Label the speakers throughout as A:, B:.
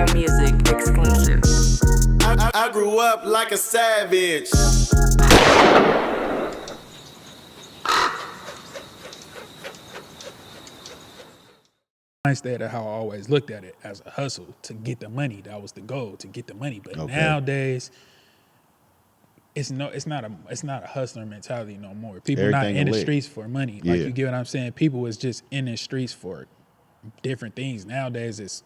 A: Real music exclusive.
B: I grew up like a savage.
C: Instead of how I always looked at it as a hustle to get the money. That was the goal, to get the money. But nowadays, it's not a hustler mentality no more. People
D: Everything
C: not in the
D: lit.
C: streets for money.
D: Yeah.
C: Like, you get what I'm saying? People is just in the streets for different things. Nowadays, it's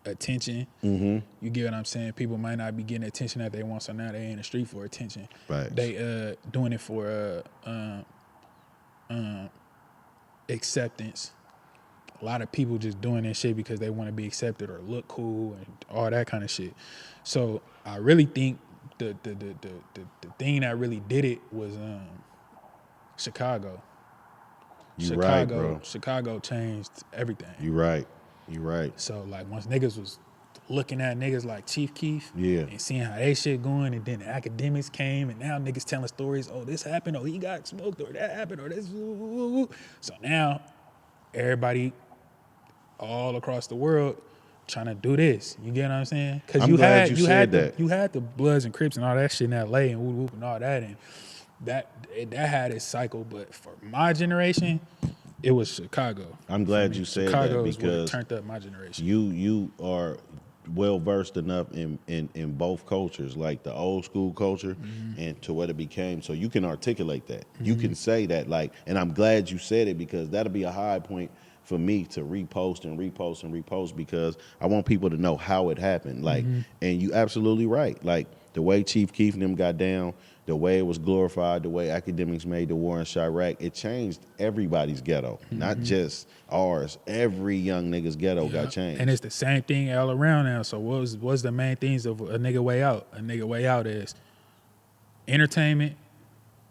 C: attention.
D: Mm-hmm.
C: You get what I'm saying? People might not be getting the attention that they want, so now they in the street for attention.
D: Right.
C: They doing it for acceptance. A lot of people just doing that shit because they want to be accepted or look cool and all that kind of shit. So I really think the thing that really did it was Chicago.
D: Right, bro.
C: Chicago changed everything.
D: You right.
C: So like once niggas was looking at niggas like Chief Keef
D: Yeah.
C: and seeing how they shit going, and then the academics came, and now niggas telling stories, oh, this happened, oh, he got smoked, or that happened, or this. So now everybody all across the world trying to do this. You get what I'm saying? Because you had the Bloods and Crips and all that shit in LA and whoop whoop and all that, and that had its cycle. But for my generation, it was Chicago.
D: I'm glad you said
C: Chicago
D: that
C: is what
D: because
C: turned up my generation.
D: you are well versed enough in both cultures, like the old school culture and to what it became. So you can articulate that. You can say that, like, and I'm glad you said it because that'll be a high point for me to repost and repost and repost because I want people to know how it happened. Like, and you absolutely right. Like the way Chief Keef and them got down, the way it was glorified, the way academics made the war in Chirac, it changed everybody's ghetto, not just ours. Every young nigga's ghetto got changed.
C: And it's the same thing all around now. So what's the main things of a nigga way out? A nigga way out is entertainment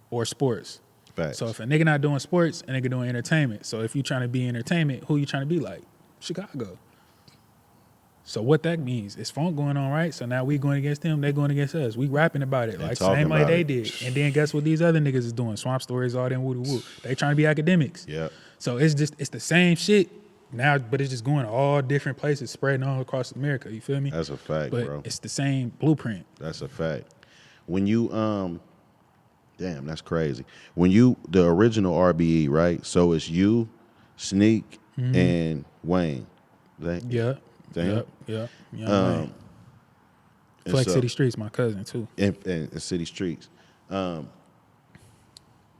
C: or sports.
D: Facts.
C: So if a nigga not doing sports, a nigga doing entertainment. So if you trying to be entertainment, who you trying to be like? Chicago. So what that means is funk going on, right? So now we going against them, they going against us. We rapping about it, like same like they did. And then guess what these other niggas is doing? Swamp Stories, all them woo woo. They trying to be academics.
D: Yeah.
C: So it's the same shit now, but it's just going all different places, spreading all across America. You feel me?
D: That's a fact,
C: but
D: bro.
C: It's the same blueprint.
D: That's a fact. When you damn, that's crazy. When the original RBE, right? So it's you, Sneak, and Wayne.
C: Yeah.
D: Damn.
C: Yeah. Flex
D: so,
C: City Streets, my cousin too.
D: And City Streets. And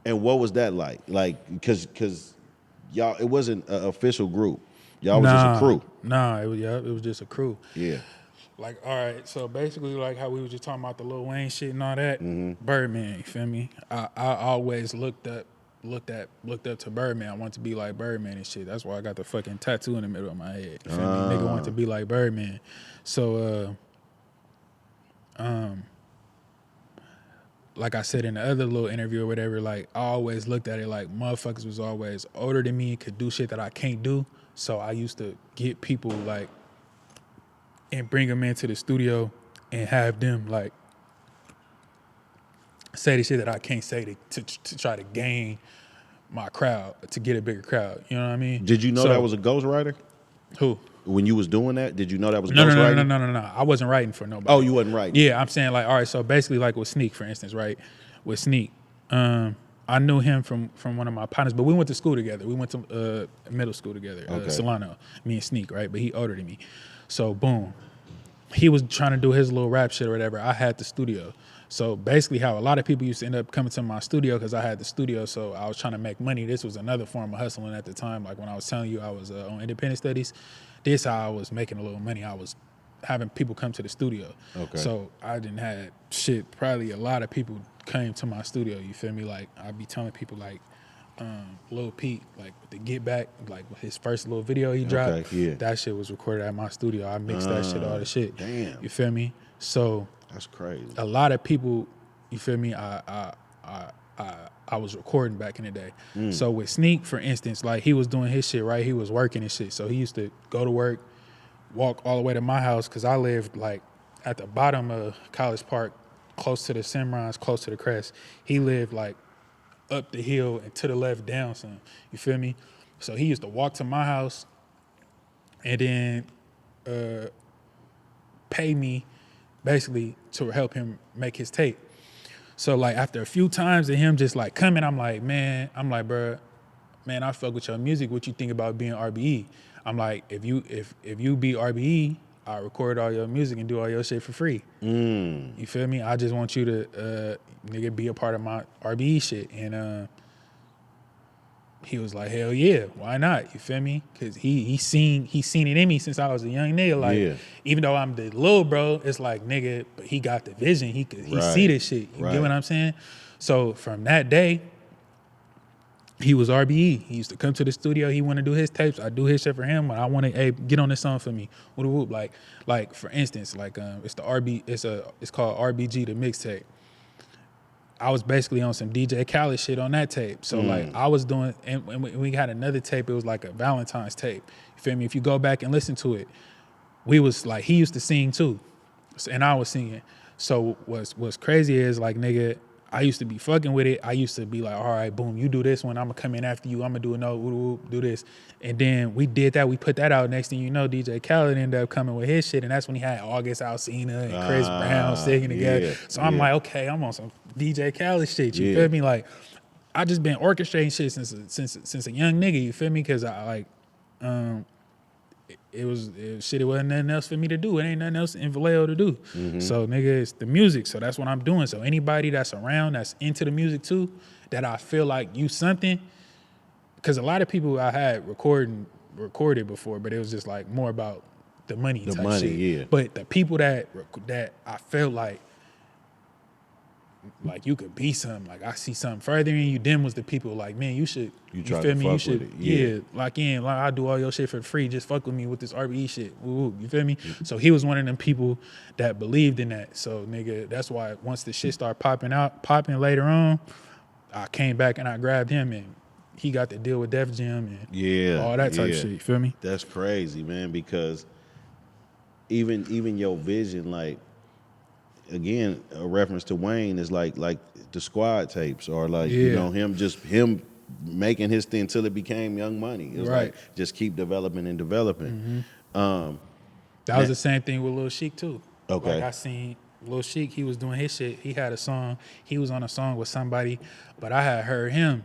D: what was that like? Like, because y'all, it wasn't an official group. Y'all was just a crew.
C: Nah, it was just a crew.
D: Yeah.
C: Like, all right, so basically, like how we was just talking about the Lil Wayne shit and all that, Birdman, you feel me? I always looked up to Birdman. I wanted to be like Birdman and shit. That's why I got the fucking tattoo in the middle of my head. You feel me? Nigga wanted to be like Birdman. So, like I said in the other little interview or whatever, like I always looked at it like motherfuckers was always older than me, could do shit that I can't do. So I used to get people like and bring them into the studio and have them like say the shit that I can't say to try to gain my crowd, to get a bigger crowd. You know what I mean?
D: Did you know that was a ghostwriter?
C: Who?
D: When you was doing that, did you know that was ghostwriting?
C: No. I wasn't writing for nobody.
D: Oh, you wasn't writing?
C: Yeah, I'm saying like, all right, so basically like with Sneak, for instance, right? With Sneak, I knew him from one of my partners, but we went to school together. We went to middle school together, Solano, me and Sneak, right? But he older than me. So boom. He was trying to do his little rap shit or whatever. I had the studio. So basically how a lot of people used to end up coming to my studio because I had the studio, so I was trying to make money. This was another form of hustling at the time. Like when I was telling you I was on independent studies, this how I was making a little money. I was having people come to the studio. Okay. So I didn't have shit. Probably a lot of people came to my studio, you feel me? Like I'd be telling people like, Lil Pete, like with the Get Back, like with his first little video he dropped, that shit was recorded at my studio. I mixed that shit, all the shit.
D: Damn.
C: You feel me? So
D: that's crazy.
C: A lot of people, you feel me? I was recording back in the day. So with Sneak, for instance, like he was doing his shit, right? He was working and shit. So he used to go to work, walk all the way to my house, because I lived like at the bottom of College Park, close to the Cimarrons, close to the Crest. He lived like up the hill and to the left down some. You feel me? So he used to walk to my house and then pay me basically to help him make his tape. So like after a few times of him just like coming, I'm like, bro, man, I fuck with your music. What you think about being RBE? I'm like, if you be RBE, I'll record all your music and do all your shit for free. You feel me? I just want you to nigga be a part of my RBE shit. And he was like, hell yeah, why not? You feel me? Cause he seen it in me since I was a young nigga. Like, even though I'm the little bro, it's like, nigga, but he got the vision. He see this shit. You get what I'm saying? So from that day, he was RBE. He used to come to the studio. He want to do his tapes. I do his shit for him. When I want to, hey, get on this song for me. Whoop, whoop. Like for instance, like it's the RB. It's called RBG, the mixtape. I was basically on some DJ Khaled shit on that tape. So like I was doing, and we had another tape. It was like a Valentine's tape. You feel me? If you go back and listen to it, we was like, he used to sing too, and I was singing. So what's crazy is like, nigga, I used to be fucking with it. I used to be like, all right, boom, you do this one. I'm gonna come in after you. I'm gonna do another, do this. And then we did that. We put that out. Next thing you know, DJ Khaled ended up coming with his shit. And that's when he had August Alsina and Chris Brown singing together. So I'm like, okay, I'm on some DJ Khaled shit. You feel me? Like, I just been orchestrating shit since a young nigga. You feel me? Because I like, it wasn't nothing else for me to do. It ain't nothing else in Vallejo to do. So nigga, it's the music. So that's what I'm doing. So anybody that's around that's into the music too, that I feel like you something, because a lot of people I had recorded before, but it was just like more about the money type shit. Yeah. But the people that I felt like you could be something, like I see something further in you, them was the people like, man, you should, you feel me? You should, like I do all your shit for free, just fuck with me with this RBE shit. Ooh, you feel me? So he was one of them people that believed in that. So nigga, that's why once the shit started popping later on, I came back and I grabbed him and he got to deal with Def Jam and all that type of shit, you feel me?
D: That's crazy, man, because even your vision, like, again, a reference to Wayne is like the Squad tapes, or like you know him making his thing until it became Young Money. It was like just keep developing and developing.
C: That was the same thing with Lil Sheek too.
D: Okay,
C: like I seen Lil Sheek, he was doing his shit. He had a song. He was on a song with somebody, but I had heard him,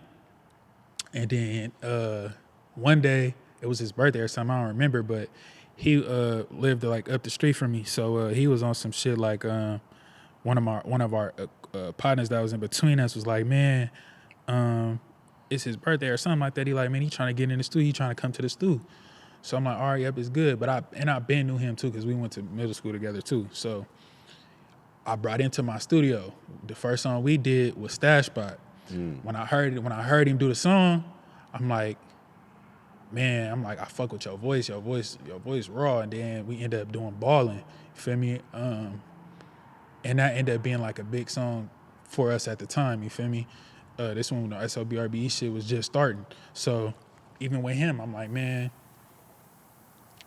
C: and then one day it was his birthday or something. I don't remember, but he lived like up the street from me, so he was on some shit like. One of our partners that was in between us was like, man, it's his birthday or something like that. He like, man, he trying to get in the studio. He trying to come to the studio. So I'm like, all right, yep, it's good. But I been knew him too because we went to middle school together too. So I brought into my studio. The first song we did was Stash Spot. When I heard him do the song, I'm like, man, I fuck with your voice raw. And then we ended up doing Ballin'. You feel me? And that ended up being like a big song for us at the time, you feel me? This one, the SOB RBE shit was just starting. So even with him, I'm like, man,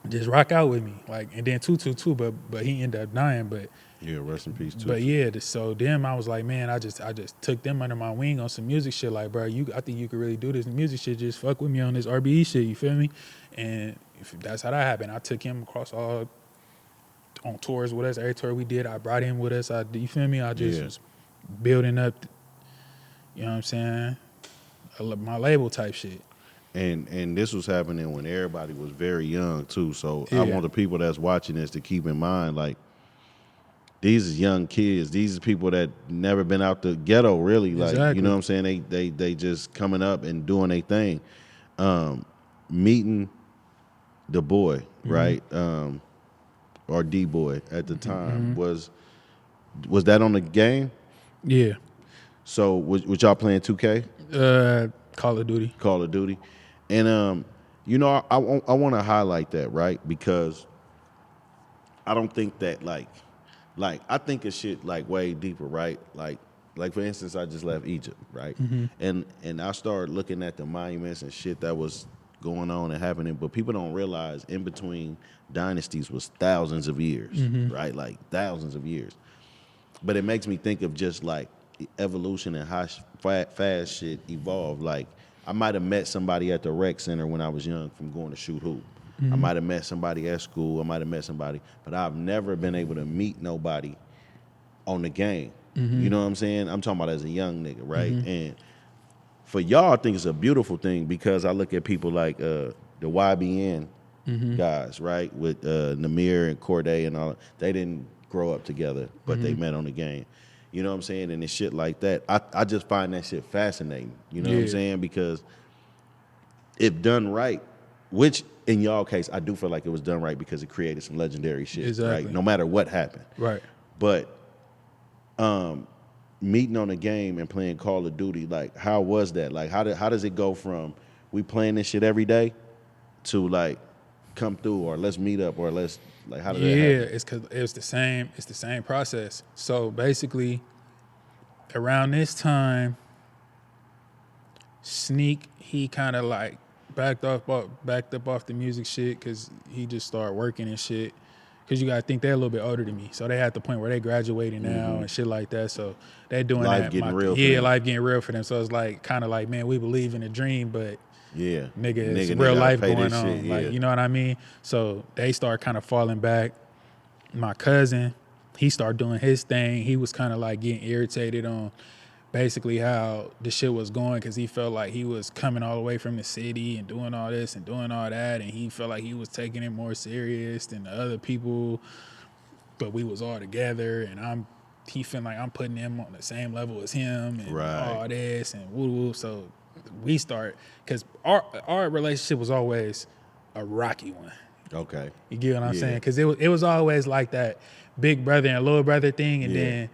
C: just rock out with me. Like, and then Tutu too, but he ended up dying. But
D: yeah, rest in peace, Tutu.
C: But yeah, so then I was like, man, I just took them under my wing on some music shit. Like, bro, I think you could really do this music shit. Just fuck with me on this RBE shit, you feel me? And that's how that happened. I took him across all on tours with us. Every tour we did, I brought him with us. You feel me? I just was building up, you know what I'm saying? My label type shit.
D: And this was happening when everybody was very young too. So I want the people that's watching this to keep in mind, like, these is young kids. These are people that never been out the ghetto, really. Like, you know what I'm saying? They just coming up and doing their thing. Meeting the boy, right? Or D-Boy at the time, was that on the game? Yeah. So was y'all playing 2K?
C: Call of Duty.
D: Call of Duty. And you know, I want to highlight that, right? Because I don't think that like I think of shit like way deeper, right? Like for instance, I just left Egypt, right? And I started looking at the monuments and shit that was going on and happening, but people don't realize in between dynasties was thousands of years, right? Like thousands of years. But it makes me think of just like evolution and how fast shit evolved. Like, I might have met somebody at the rec center when I was young from going to shoot hoop. I might have met somebody at school. I might have met somebody, but I've never been able to meet nobody on the game. You know what I'm saying? I'm talking about as a young nigga, right? And for y'all, I think it's a beautiful thing because I look at people like the YBN guys, right? With Namir and Corday and all. They didn't grow up together, but they met on the game. You know what I'm saying? And it's shit like that. I just find that shit fascinating. You know what I'm saying? Because if done right, which in y'all case, I do feel like it was done right because it created some legendary shit, right? No matter what happened.
C: Right.
D: But meeting on a game and playing Call of Duty, like, how was that? Like, how does it go from we playing this shit every day to like come through or let's meet up or let's like how did that happen?
C: Yeah, it's cause it's the same process. So basically, around this time, Sneak, he kind of like backed up off the music shit because he just started working and shit. Because you gotta think they're a little bit older than me, so they at the point where they graduating now and shit like that. So they're doing
D: Life
C: that.
D: getting real for them.
C: Life getting real for them. So it's like kind of like, man, we believe in a dream, but
D: Yeah,
C: nigga, it's
D: they
C: real
D: gotta
C: life
D: pay
C: going
D: this
C: on.
D: shit,
C: Like,
D: yeah.
C: you know what I mean? So they start kind of falling back. My cousin, he started doing his thing. He was kind of like getting irritated on basically how the shit was going because he felt like he was coming all the way from the city and doing all this and doing all that, and he felt like he was taking it more serious than the other people. But we was all together, and he felt like I'm putting him on the same level as him and all this and woo woo. So we start because our relationship was always a rocky one.
D: Okay.
C: You get what I'm saying? Because it was always like that big brother and little brother thing, and then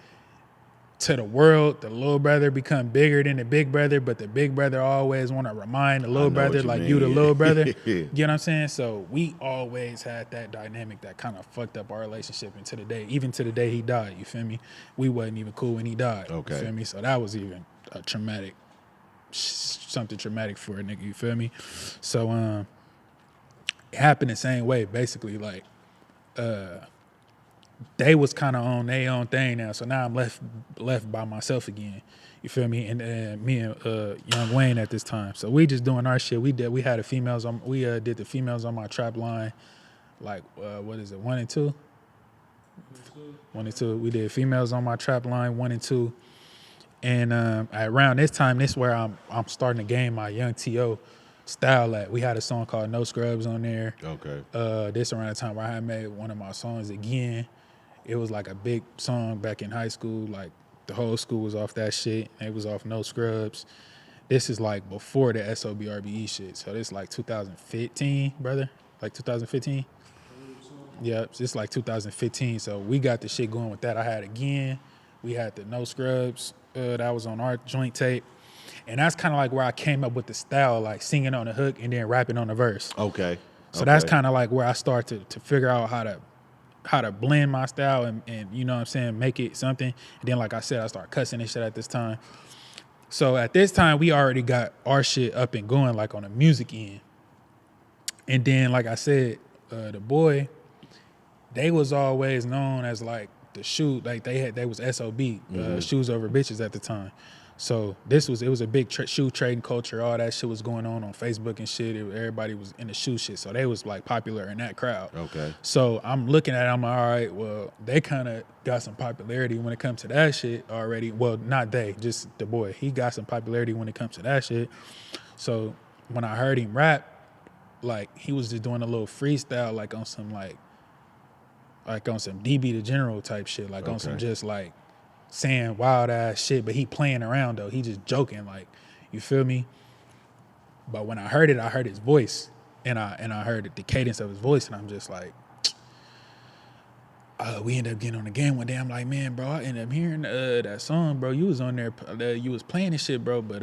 C: to the world, the little brother become bigger than the big brother, but the big brother always want to remind the little brother like you the little brother. You get what I'm saying? So we always had that dynamic that kind of fucked up our relationship into the day. Even to the day he died, you feel me? We wasn't even cool when he died.
D: Okay.
C: You feel me? So that was even a something traumatic for a nigga, you feel me? So it happened the same way, basically, like they was kind of on their own thing now, so now I'm left by myself again. You feel me? And me and Young Wayne at this time, so we just doing our shit. We had the females on. We did the females on my trap line, like what is it, 1 and 2? 1 and 2. We did females on my trap line 1 and 2, and around this time, this is where I'm starting to gain my Yhung T.O style at. We had a song called No Scrubs on there.
D: Okay.
C: This around the time where I had made one of my songs again. It was like a big song back in high school. Like the whole school was off that shit. It was off No Scrubs. This is like before the SOB RBE shit. So this is like 2015, brother. Like 2015. Yeah, it's like 2015. So we got the shit going with that. I had again. We had the No Scrubs. That was on our joint tape. And that's kind of like where I came up with the style, like singing on the hook and then rapping on the verse.
D: Okay.
C: So that's kind of like where I started to figure out how to blend my style and you know what I'm saying, make it something. And then, like I said, I started cussing and shit at this time. So at this time, we already got our shit up and going, like on the music end. And then, like I said, the Boii, they was always known as like the shoe, like they was SOB, shoes over bitches at the time. So it was a big shoe trading culture. All that shit was going on Facebook and shit. Everybody was in the shoe shit. So they was like popular in that crowd.
D: Okay.
C: So I'm looking at it, I'm like, all right, well, they kind of got some popularity when it comes to that shit already. Well, not they, just the Boii. He got some popularity when it comes to that shit. So when I heard him rap, like he was just doing a little freestyle, like on some DB the General type shit, like on some just like saying wild ass shit, but he playing around though. He just joking, like, you feel me? But when I heard it, I heard his voice, and I heard the cadence of his voice, and I'm just like, we ended up getting on the game one day. I'm like, man, bro, I ended up hearing that song, bro. You was on there, you was playing this shit, bro, but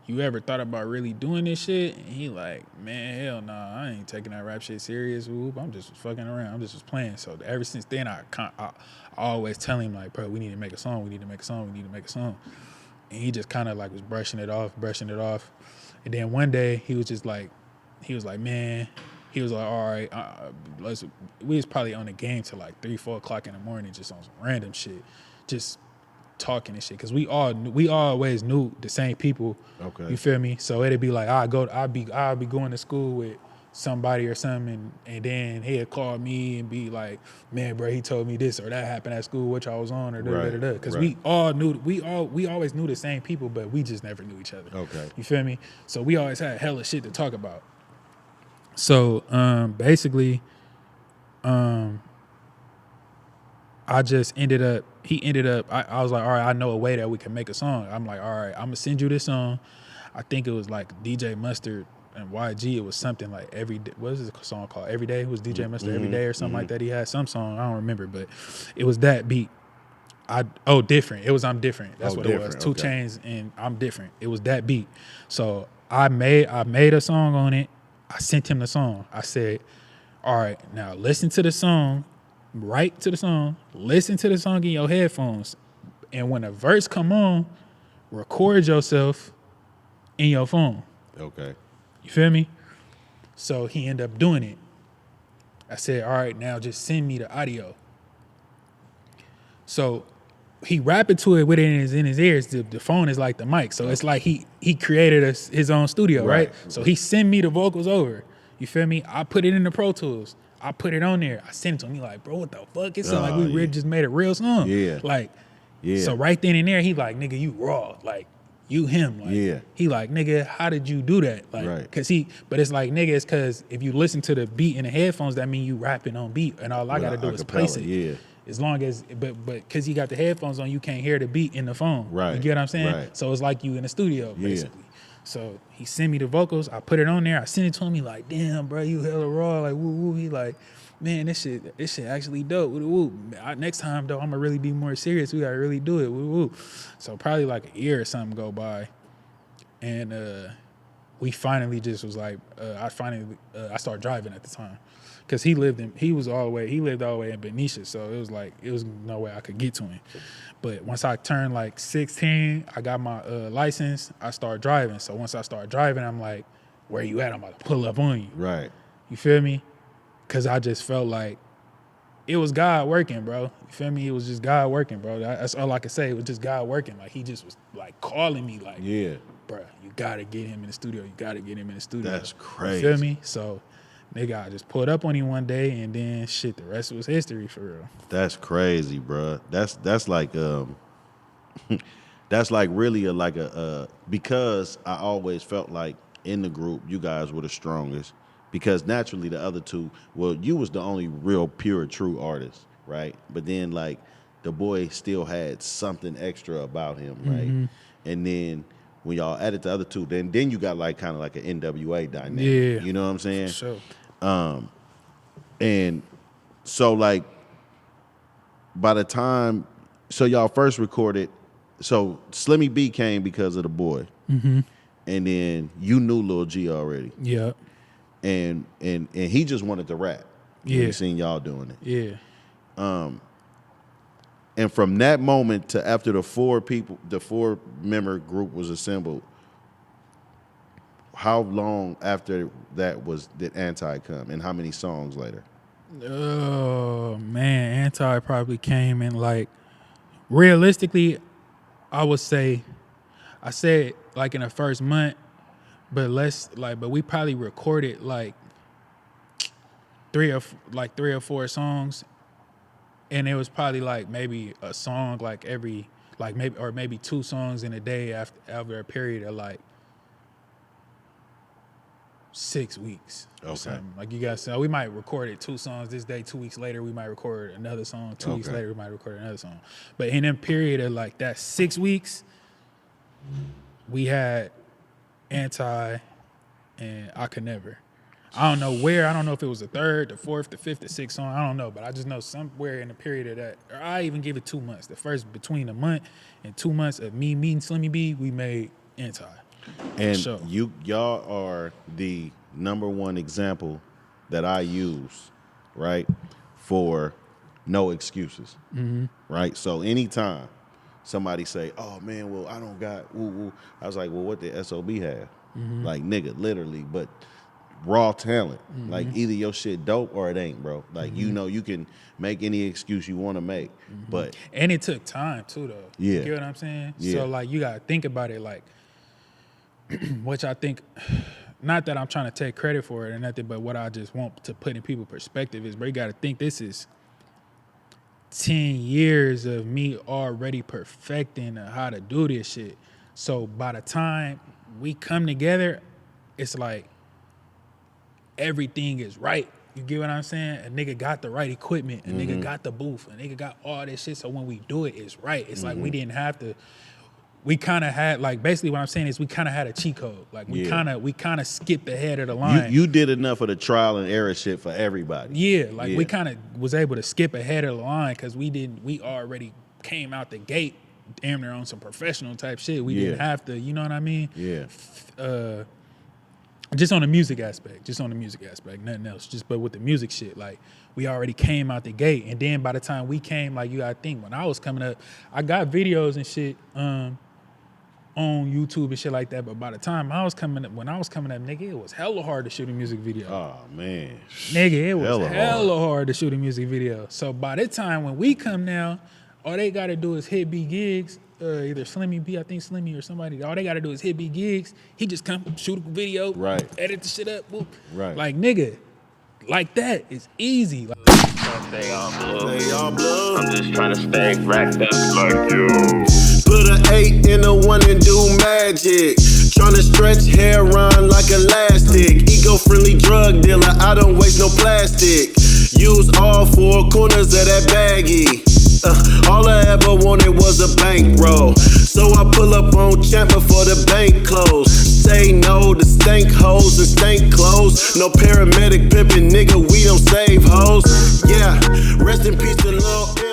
C: you ever thought about really doing this shit? And he like, man, hell nah, I ain't taking that rap shit serious. Whoop, I'm just fucking around. I'm just playing. So ever since then, I always tell him like, bro, we need to make a song. We need to make a song. We need to make a song. And he just kind of like was brushing it off. And then one day he was like, man, he was like, all right, we was probably on the game till like 3-4 o'clock in the morning, just on some random shit, just talking and shit, because we always knew the same people.
D: Okay.
C: You feel me? So it'd be like I'll be going to school with somebody or something, and then he'd call me and be like, man, bro, he told me this or that happened at school, which I was on, or da-da-da-da. Because we always knew the same people, but we just never knew each other.
D: Okay.
C: You feel me? So we always had hella shit to talk about. So basically, I just I was like, all right, I know a way that we can make a song. I'm like, all right, I'm gonna send you this song. I think it was like DJ Mustard and YG. It was something like Every Day. What was the song called? Every Day? It was DJ Mustard Every Day or something like that. He had some song, I don't remember, but it was that beat. Different. It was I'm Different. That's what it was. 2 Chainz and I'm Different. It was that beat. So I made a song on it. I sent him the song. I said, all right, now listen to the song, write to the song, listen to the song in your headphones. And when a verse come on, record yourself in your phone.
D: Okay.
C: You feel me? So he ended up doing it. I said, all right, now just send me the audio. So he rapping to it with it in his ears. The phone is like the mic. So it's like he created his own studio, right? So he sent me the vocals over. You feel me? I put it in the Pro Tools. I put it on there. I sent it to him. He like, bro, what the fuck? It sound like we really just made a real song.
D: Yeah.
C: Like, so right then and there, he like, nigga, you raw. Like, you him. Like, he like, nigga, how did you do that? Like, but it's like, nigga, it's cause if you listen to the beat in the headphones, that mean you rapping on beat. And all I gotta do is place it.
D: Yeah.
C: As long as, but because he got the headphones on, you can't hear the beat in the phone.
D: Right.
C: You get what I'm saying?
D: Right.
C: So it's like you in the studio, basically. So he sent me the vocals. I put it on there. I sent it to him. He like, damn, bro, you hella raw. Like, woo, woo. He like, man, this shit actually dope. Woo, woo. Next time, though, I'm going to really be more serious. We got to really do it. Woo, woo. So probably like a year or something go by. And we finally just was like, I started driving at the time. Because he lived all the way in Benicia, so it was no way I could get to him. But once I turned like 16, I got my license, I started driving. So once I started driving, I'm like, where you at? I'm about to pull up on you.
D: Right.
C: You feel me? Because I just felt like it was God working, bro. You feel me? It was just God working, bro. That's all I could say. It was just God working. Like, he just was like calling me like, bro, you got to get him in the studio. You got to get him in the studio.
D: That's crazy.
C: You feel me? So nigga, I just pulled up on him one day, and then shit, the rest was history for real.
D: That's crazy, bro. That's like that's like really because I always felt like in the group you guys were the strongest, because naturally the other two, well, you was the only real pure true artist, right? But then like the boy still had something extra about him, right? And then when y'all added the other two, then you got like kind of like an NWA dynamic.
C: Yeah.
D: You know what I'm saying?
C: For sure.
D: And so like by the time, so y'all first recorded, so Slimmy B came because of the boy. And then you knew Lul G already.
C: Yeah. And
D: he just wanted to rap.
C: Yeah.
D: He seen y'all doing it.
C: Yeah.
D: And from that moment to after the 4-member group was assembled, how long after that did Anti come, and how many songs later?
C: Oh man, Anti probably came in like, realistically, I would say, I said like in the first month, but we probably recorded like three or 4 songs. And it was probably like maybe a song like maybe 2 songs in a day after a period of like 6 weeks or something. Like you guys said, we might record 2 songs this day, 2 weeks later we might record another song, 2 weeks later we might record another song. But in a period of like that 6 weeks, we had Anti and I Could Never. I don't know where. I don't know if it was the 3rd, the 4th, the 5th, the 6th song. I don't know, but I just know somewhere in the period of that, or I even give it 2 months. The first between a month and 2 months of me meeting Slimmy B, we made Anti.
D: And y'all are the #1 example that I use, right, for no excuses, right? So anytime somebody say, "Oh man, well I don't got woo woo," I was like, "Well, what did SOB have?" Like nigga, literally, but raw talent. Like either your shit dope or it ain't, bro. Like you know you can make any excuse you want to make, but
C: and it took time too, though.
D: Yeah.
C: You get what I'm saying?
D: Yeah.
C: So like you gotta think about it, like which I think not that I'm trying to take credit for it or nothing, but what I just want to put in people's perspective is, bro, you got to think this is 10 years of me already perfecting how to do this shit. So by the time we come together, it's like everything is right. You get what I'm saying? A nigga got the right equipment. A nigga got the booth. A nigga got all this shit. So when we do it, it's right. It's like we didn't have to. We kind of had, like, basically what I'm saying is we kind of had a cheat code. Like we kind of skipped ahead of the line.
D: You did enough of the trial and error shit for everybody.
C: Yeah, like we kind of was able to skip ahead of the line because we already came out the gate damn near on some professional type shit. We didn't have to, you know what I mean?
D: Yeah.
C: Just on the music aspect, nothing else. But with the music shit, like we already came out the gate, and then by the time we came, like you gotta think, when I was coming up, I got videos and shit on YouTube and shit like that. But by the time I was coming up, nigga, it was hella hard to shoot a music video.
D: Oh man,
C: nigga, it was hella hard to shoot a music video. So by the time when we come now, all they gotta do is hit B gigs. Either Slimmy B, I think Slimmy or somebody. All they gotta do is hit B gigs. He just come shoot a video, edit the shit up, whoop. Like nigga, like that is easy. Like,
B: Stay on blue.
E: I'm just trying to stay racked up like you.
B: Put an 8 in a 1 and do magic. Tryna stretch hair on like elastic. Eco-friendly drug dealer, I don't waste no plastic. Use all 4 corners of that baggie. All I ever wanted was a bankroll. So I pull up on Champ before the bank close. Say no to stank hoes and stank clothes. No paramedic pimpin', nigga, we don't save hoes. Yeah, rest in peace to Lul G.